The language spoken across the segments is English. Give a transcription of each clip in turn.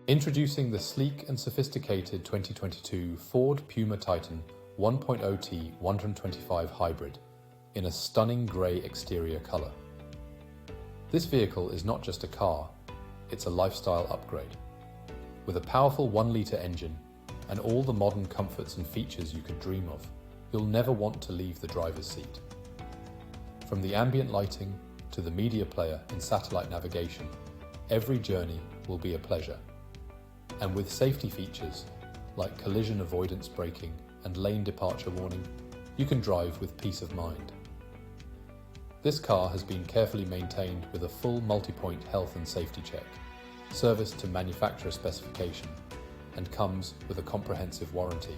Introducing the sleek and sophisticated 2022 Ford Puma Titan 1.0T 125 Hybrid in a stunning grey exterior colour. This vehicle is not just a car, it's a lifestyle upgrade. With a powerful 1-litre engine and all the modern comforts and features you could dream of, you'll never want to leave the driver's seat. From the ambient lighting to the media player and satellite navigation, every journey will be a pleasure. And with safety features like collision avoidance braking and lane departure warning, you can drive with peace of mind. This car has been carefully maintained with a full multi-point health and safety check, serviced to manufacturer specification, and comes with a comprehensive warranty.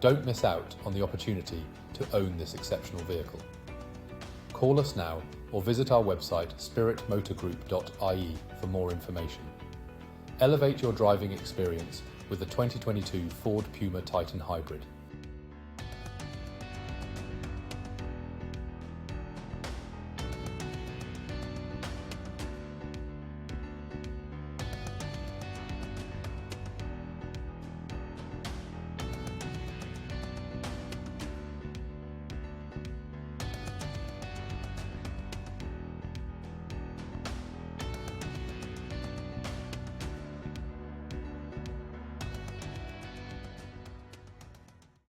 Don't miss out on the opportunity to own this exceptional vehicle. Call us now or visit our website spiritmotorgroup.ie for more information. Elevate your driving experience with the 2022 Ford Puma Titan Hybrid.